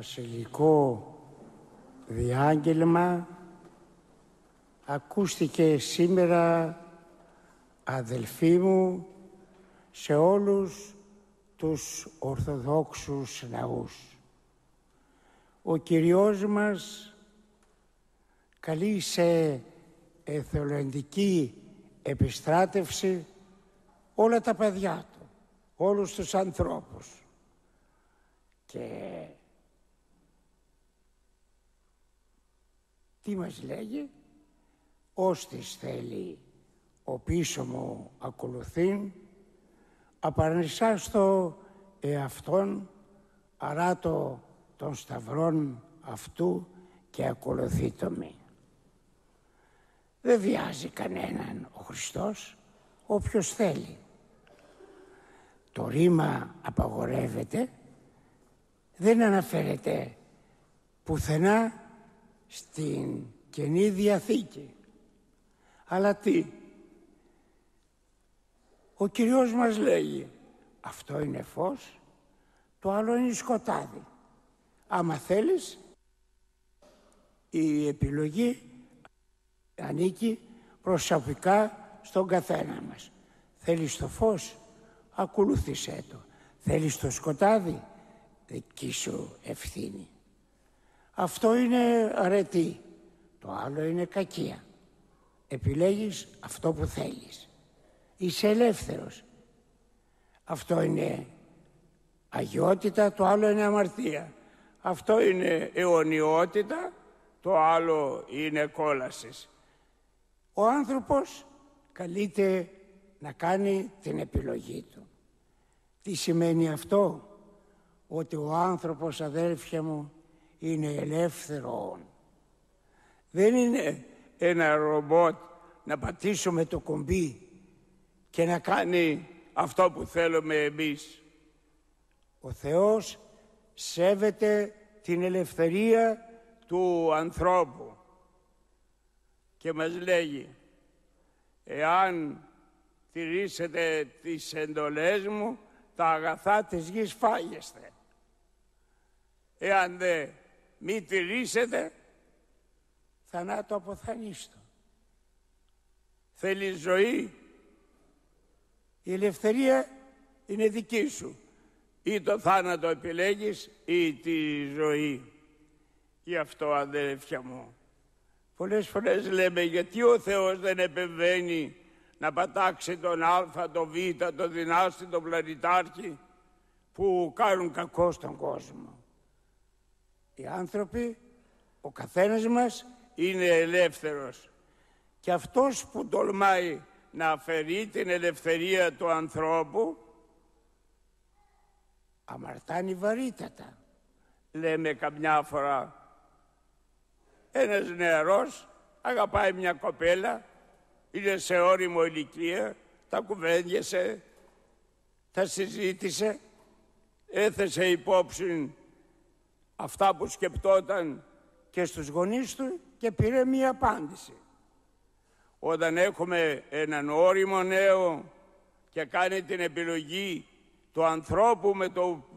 βασιλικό διάγγελμα ακούστηκε σήμερα, αδελφοί μου, σε όλους τους Ορθοδόξους ναούς. Ο Κυριός μας καλεί σε εθελοντική επιστράτευση όλα τα παιδιά του, όλους τους ανθρώπους. Και τι μας λέγει? Όστις θέλει ο πίσω μου ακολουθεί, απαρνησάστο εαυτόν, αράτω των σταυρών αυτού και ακολουθείτο με. Δεν βιάζει κανέναν ο Χριστός, όποιος θέλει. Το ρήμα απαγορεύεται, δεν αναφέρεται πουθενά στην Καινή Διαθήκη. Αλλά τι? Ο Κυριός μας λέγει, αυτό είναι φως, το άλλο είναι σκοτάδι. Άμα θέλεις, η επιλογή ανήκει προσωπικά στον καθένα μας. Θέλεις το φως, ακολούθησέ το. Θέλεις το σκοτάδι, δική σου ευθύνη. Αυτό είναι αρετή, το άλλο είναι κακία. Επιλέγεις αυτό που θέλεις. Είσαι ελεύθερος. Αυτό είναι αγιότητα, το άλλο είναι αμαρτία. Αυτό είναι αιωνιότητα, το άλλο είναι κόλασης. Ο άνθρωπος καλείται να κάνει την επιλογή του. Τι σημαίνει αυτό? Ότι ο άνθρωπος, αδέλφια μου, είναι ελεύθερο. Δεν είναι ένα ρομπότ να πατήσουμε το κουμπί και να κάνει αυτό που θέλουμε εμείς. Ο Θεός σέβεται την ελευθερία του ανθρώπου και μας λέγει, εάν τηρήσετε τις εντολές μου, τα αγαθά της γης φάγεστε. Εάν δε μη τηρήσετε, θανάτω αποθανίστο. Θέλεις ζωή? Η ελευθερία είναι δική σου. Ή το θάνατο επιλέγεις ή τη ζωή. Γι' αυτό, αδέλφια μου, πολλές φορές λέμε, γιατί ο Θεός δεν επεμβαίνει να πατάξει τον Α, τον Β, τον Δυνάστη, τον Πλανητάρχη που κάνουν κακό στον κόσμο. Οι άνθρωποι, ο καθένας μας είναι ελεύθερος. Και αυτός που τολμάει να αφαιρεί την ελευθερία του ανθρώπου, αμαρτάνει βαρύτατα. Λέμε καμιά φορά, ένας νεαρός αγαπάει μια κοπέλα, είναι σε όριμο ηλικία, τα κουβέντιασε, τα συζήτησε, έθεσε υπόψη αυτά που σκεπτόταν και στους γονείς του και πήρε μία απάντηση. Όταν έχουμε έναν όριμο νέο και κάνει την επιλογή του ανθρώπου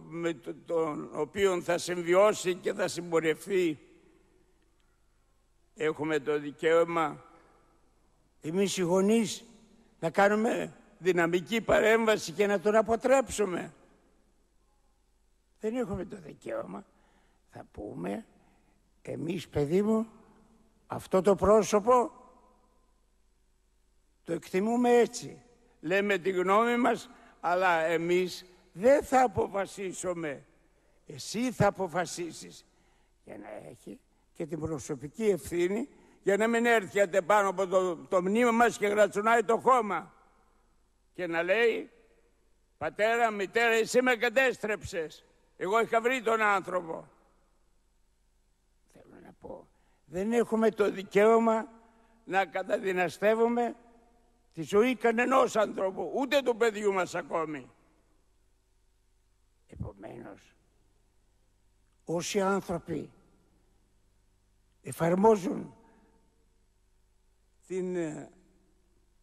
με τον οποίο θα συμβιώσει και θα συμπορευτεί, έχουμε το δικαίωμα εμείς οι γονείς να κάνουμε δυναμική παρέμβαση και να τον αποτρέψουμε. Δεν έχουμε το δικαίωμα. Θα πούμε, εμείς, παιδί μου, αυτό το πρόσωπο το εκτιμούμε έτσι. Λέμε τη γνώμη μας, αλλά εμείς δεν θα αποφασίσουμε. Εσύ θα αποφασίσεις, για να έχει και την προσωπική ευθύνη, για να μην έρχεται πάνω από το μνήμα μας και γρατσουνάει το χώμα και να λέει, πατέρα, μητέρα, εσύ με κατέστρεψες. Εγώ είχα βρει τον άνθρωπο. Θέλω να πω, δεν έχουμε το δικαίωμα να καταδυναστεύουμε τη ζωή κανενός ανθρώπου, ούτε του παιδιού μας ακόμη. Επομένως, όσοι άνθρωποι εφαρμόζουν την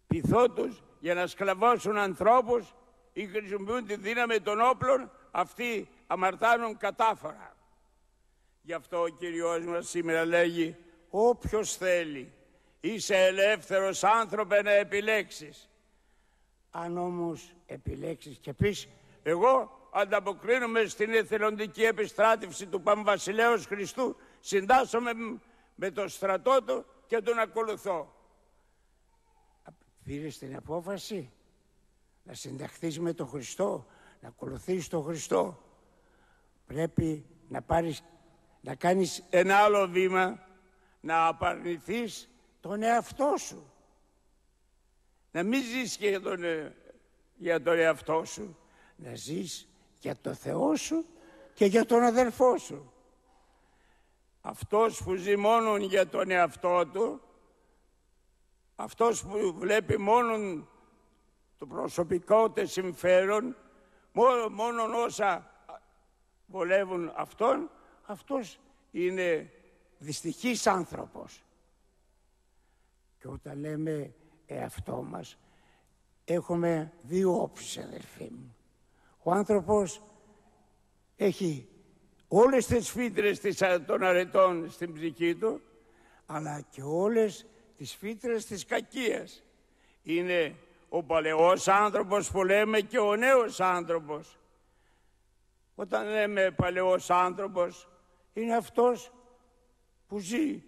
πειθό τους για να σκλαβώσουν ανθρώπους ή χρησιμοποιούν τη δύναμη των όπλων, αυτοί αμαρτάνουν κατάφορα. Γι' αυτό ο Κυριός μας σήμερα λέγει: όποιος θέλει, είσαι ελεύθερος άνθρωπε να επιλέξεις. Αν όμως επιλέξεις και πεις, εγώ ανταποκρίνομαι στην εθελοντική επιστράτευση του Παμβασιλέως Χριστού, συντάσσομαι με το στρατό του και τον ακολουθώ. Πήρες την απόφαση να συνταχθείς με τον Χριστό, να ακολουθείς τον Χριστό. Πρέπει να κάνεις ένα άλλο βήμα, να απαρνηθείς τον εαυτό σου. Να μην ζεις για τον εαυτό σου, να ζεις για το Θεό σου και για τον αδελφό σου. Αυτός που ζει μόνο για τον εαυτό του, αυτός που βλέπει μόνο το προσωπικό του συμφέρον, μόνο όσα βολεύουν αυτόν, αυτός είναι δυστυχής άνθρωπος. Και όταν λέμε εαυτό μας, έχουμε δύο όψεις, αδελφοί μου. Ο άνθρωπος έχει όλες τις φύτρες των αρετών στην ψυχή του, αλλά και όλες τις φύτρες της κακίας. Είναι ο παλαιός άνθρωπος που λέμε και ο νέος άνθρωπος. Όταν λέμε παλαιός άνθρωπος, είναι αυτός που ζει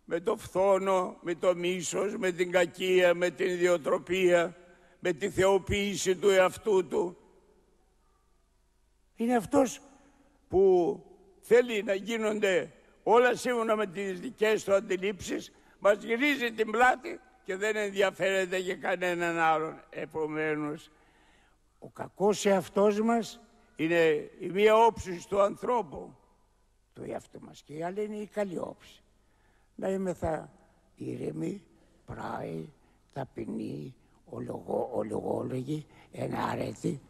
με το φθόνο, με το μίσος, με την κακία, με την ιδιοτροπία, με τη θεοποίηση του εαυτού του. Είναι αυτός που θέλει να γίνονται όλα σύμφωνα με τις δικές του αντιλήψεις, μας γυρίζει την πλάτη και δεν ενδιαφέρεται για κανέναν άλλον. Επομένως, ο κακός εαυτός μας είναι η μία όψη του ανθρώπου, του εαυτού μας, και η άλλη είναι η καλή όψη. Να είμεθα ήρεμοι, πράοι, ταπεινοί, ολογόλογοι, ενάρετοι.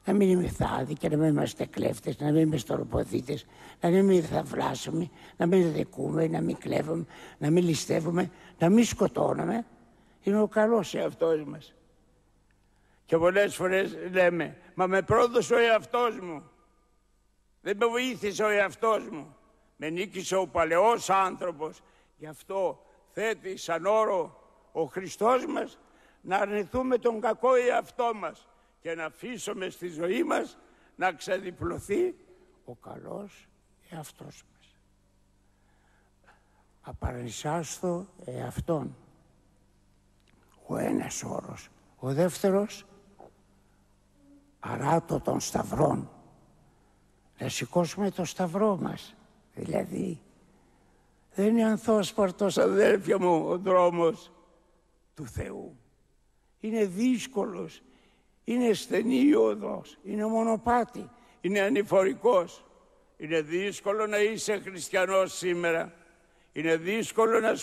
Να μην είμαστε άδικοι, να μην είμαστε κλέφτες, να μην είμαστε ορποδίτες, να μην είμαστε θαυλάσιμοι, να μην δεκούμε, να μην κλέβουμε, να μην ληστεύουμε, να μην σκοτώνουμε. Είναι ο καλός εαυτός μας. Και πολλές φορές λέμε, μα με πρόδωσε ο εαυτός μου. Δεν με βοήθησε ο εαυτός μου. Με νίκησε ο παλαιός άνθρωπος. Γι' αυτό θέτει σαν όρο ο Χριστός μας να αρνηθούμε τον κακό εαυτό μας και να αφήσουμε στη ζωή μας να ξεδιπλωθεί ο καλός εαυτός μας. Απαρνησάστο εαυτόν. Ο ένας όρος. Ο δεύτερος, αράτω των σταυρών. Να σηκώσουμε το σταυρό μας. Δηλαδή, δεν είναι ανθόσπαρτος, αδέρφια μου, ο δρόμος του Θεού. Είναι δύσκολος, είναι στενή η οδός, είναι μονοπάτι, είναι ανηφορικός. Είναι δύσκολο να είσαι χριστιανός σήμερα. Είναι δύσκολο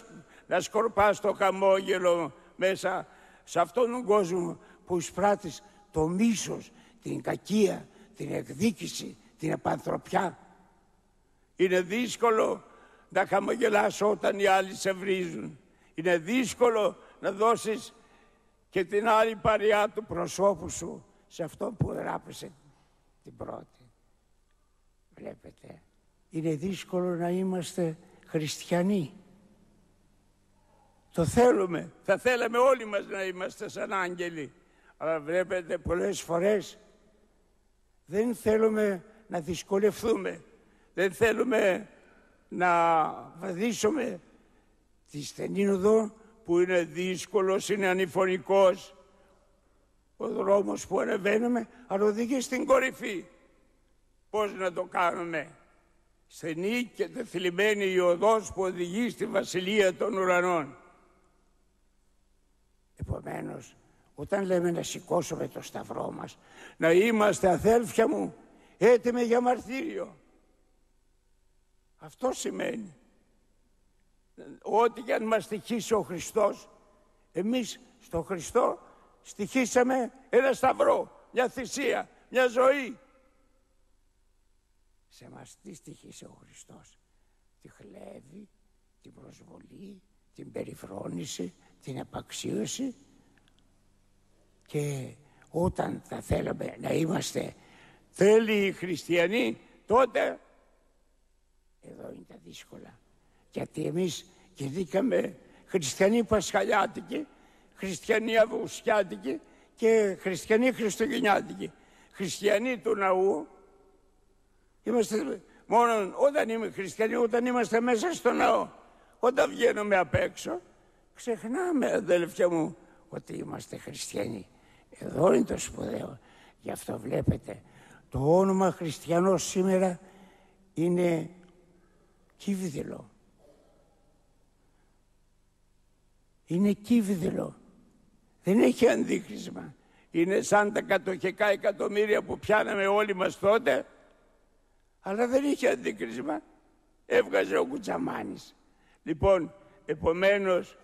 να σκορπάς το χαμόγελο μέσα σε αυτόν τον κόσμο που εισπράττεις το μίσος, την κακία, την εκδίκηση, την επανθρωπιά. Είναι δύσκολο να χαμογελάς όταν οι άλλοι σε βρίζουν. Είναι δύσκολο να δώσεις και την άλλη παρειά του προσώπου σου σε αυτόν που δράπησε την πρώτη. Βλέπετε, είναι δύσκολο να είμαστε χριστιανοί. Το θέλουμε, θα θέλαμε όλοι μας να είμαστε σαν άγγελοι. Αλλά βλέπετε, πολλές φορές δεν θέλουμε να δυσκολευτούμε. Δεν θέλουμε να βαδίσουμε τη στενή οδό που είναι δύσκολος, είναι ανηφωνικός. Ο δρόμος που ανεβαίνουμε, αλλά οδηγεί στην κορυφή. Πώς να το κάνουμε? Στενή και τεθλιμμένη η οδός που οδηγεί στη βασιλεία των ουρανών. Επομένως, όταν λέμε να σηκώσουμε το σταυρό μας, να είμαστε, αδέλφια μου, έτοιμοι για μαρτύριο. Αυτό σημαίνει. Ό,τι και αν μας στοιχήσει ο Χριστός, εμείς στο Χριστό στοιχήσαμε ένα σταυρό, μια θυσία, μια ζωή. Σε μας τι στοιχήσε ο Χριστός? Τη χλέβη, την προσβολή, την περιφρόνηση, την απαξίωση. Και όταν θα θέλαμε να είμαστε τέλειοι χριστιανοί, τότε Εδώ είναι τα δύσκολα. Γιατί εμείς γεννήκαμε χριστιανοί Πασχαλιάτικοι, χριστιανοί Αυγουστιάτικοι και χριστιανοί Χριστουγεννιάτικοι. Χριστιανοί του ναού είμαστε μόνο όταν είμαι χριστιανοί, όταν είμαστε μέσα στο ναό. Όταν βγαίνουμε απ' έξω, ξεχνάμε, αδέλφια μου, ότι είμαστε χριστιανοί. Εδώ είναι το σπουδαίο. Γι' αυτό βλέπετε, το όνομα χριστιανός σήμερα είναι κύβδηλο. Είναι κύβδηλο. Δεν έχει αντίκρισμα. Είναι σαν τα κατοχικά εκατομμύρια που πιάναμε όλοι μας τότε, αλλά δεν είχε αντίκρισμα. Έβγαζε ο Κουτσαμάνης. Λοιπόν, επομένως,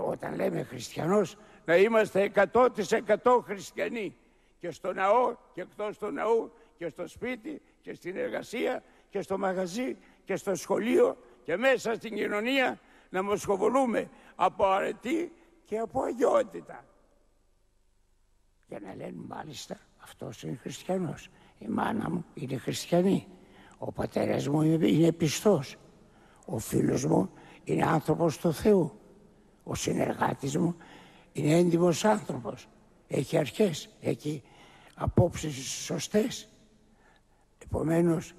όταν λέμε χριστιανός, να είμαστε 100% χριστιανοί. Και στο ναό και εκτός του ναού και στο σπίτι και στην εργασία και στο μαγαζί και στο σχολείο και μέσα στην κοινωνία να μοσχοβολούμε από αρετή και από αγιότητα. Για να λένε μάλιστα αυτός είναι χριστιανός. Η μάνα μου είναι χριστιανή. Ο πατέρας μου είναι πιστός. Ο φίλος μου είναι άνθρωπος του Θεού. Ο συνεργάτης μου είναι έντιμος άνθρωπος. Έχει αρχές, έχει απόψεις σωστές. Επομένως,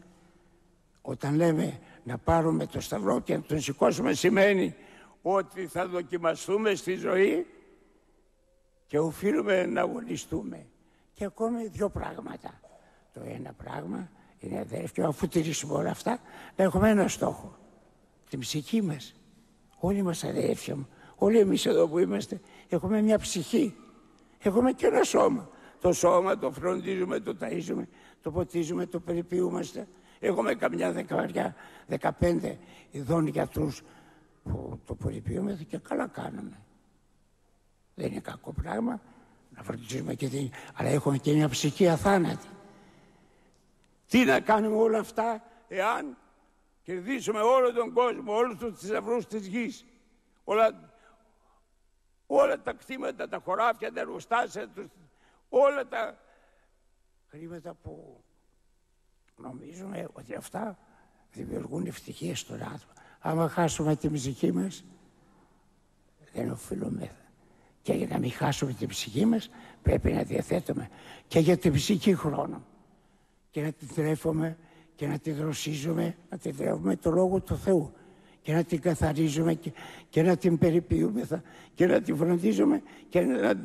όταν λέμε να πάρουμε το σταυρό και να τον σηκώσουμε, σημαίνει ότι θα δοκιμαστούμε στη ζωή και οφείλουμε να αγωνιστούμε. Και ακόμη δύο πράγματα. Το ένα πράγμα είναι, αδέρφια, αφού τηρήσουμε όλα αυτά, να έχουμε ένα στόχο. Την ψυχή μας. Όλοι μας, αδέρφια μου, όλοι εμείς εδώ που είμαστε, έχουμε μια ψυχή. Έχουμε και ένα σώμα. Το σώμα το φροντίζουμε, το ταΐζουμε, το ποτίζουμε, το περιποιούμαστε. Έχουμε καμιά 15 ειδών γιατρούς που το περιποιούμε και καλά κάνουμε. Δεν είναι κακό πράγμα να φροντίζουμε και την... αλλά έχουμε και μια ψυχή αθάνατη. Τι να κάνουμε όλα αυτά εάν κερδίσουμε όλο τον κόσμο, όλους τους θησαυρούς της γης, όλα τα κτήματα, τα χωράφια, τα εργοστάσια, όλα τα χρήματα που νομίζουμε ότι αυτά δημιουργούν ευτυχία στον άνθρωπο. Άμα χάσουμε την ψυχή μας, δεν οφείλουμε. Και για να μην χάσουμε την ψυχή μας, πρέπει να διαθέτουμε και για την ψυχή χρόνο. Και να την τρέφουμε και να την δροσίζουμε, να την τρέφουμε το Λόγο του Θεού. Και να την καθαρίζουμε και να την περιποιούμε και να την φροντίζουμε και να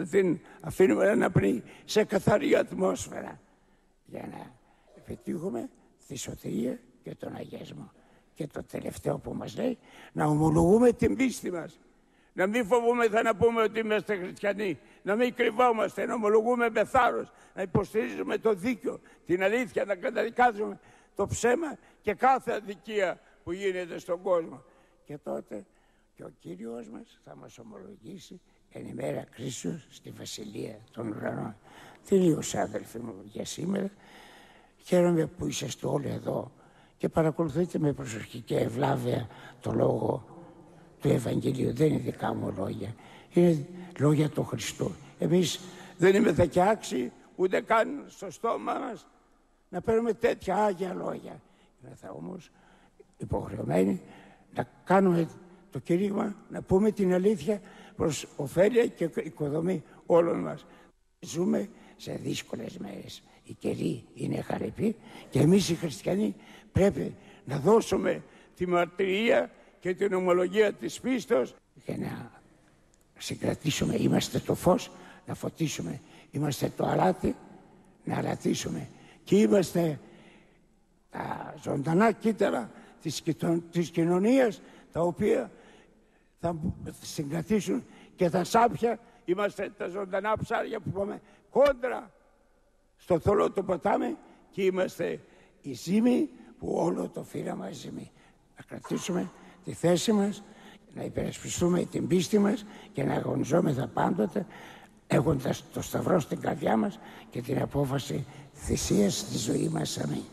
την αφήνουμε να αναπνεί σε καθαρή ατμόσφαιρα. Για να πετύχουμε τη σωτηρία και τον αγιασμό. Και το τελευταίο που μας λέει, να ομολογούμε την πίστη μας. Να μην φοβούμεθα να πούμε ότι είμαστε χριστιανοί. Να μην κρυβόμαστε, να ομολογούμε με θάρρος. Να υποστηρίζουμε το δίκιο, την αλήθεια, να καταδικάζουμε το ψέμα και κάθε αδικία που γίνεται στον κόσμο. Και τότε και ο Κύριος μας θα μας ομολογήσει εν ημέρα κρίσεως στη Βασιλεία των Ουρανών. Τελείωσα, αδελφοί μου, για σήμερα. Χαίρομαι που είσαστε όλοι εδώ και παρακολουθείτε με προσοχή και ευλάβεια το λόγο του Ευαγγελίου. Δεν είναι δικά μου λόγια, είναι λόγια του Χριστού. Εμείς δεν είμαστε και άξιοι ούτε καν στο στόμα μας να παίρνουμε τέτοια άγια λόγια. Θα όμως υποχρεωμένοι να κάνουμε το κηρύγμα, να πούμε την αλήθεια προς ωφέλεια και οικοδομή όλων μας. Ζούμε σε δύσκολες μέρες. Οι καιροί είναι χαρεποί και εμείς οι χριστιανοί πρέπει να δώσουμε τη μαρτυρία και την ομολογία της πίστος για να συγκρατήσουμε. Είμαστε το φως, να φωτίσουμε. Είμαστε το αλάτι, να αλατίσουμε. Και είμαστε τα ζωντανά κύτταρα της κοινωνίας, τα οποία θα συγκρατήσουν και τα σάπια. Είμαστε τα ζωντανά ψάρια που πάμε κόντρα στο θολό το ποτάμι και είμαστε οι ζύμοι που όλο το φύραμα ζυμεί. Να κρατήσουμε τη θέση μας, να υπερασπιστούμε την πίστη μας και να αγωνιζόμεθα πάντοτε έχοντας το σταυρό στην καρδιά μας και την απόφαση θυσίας στη ζωή μας. Αμήν.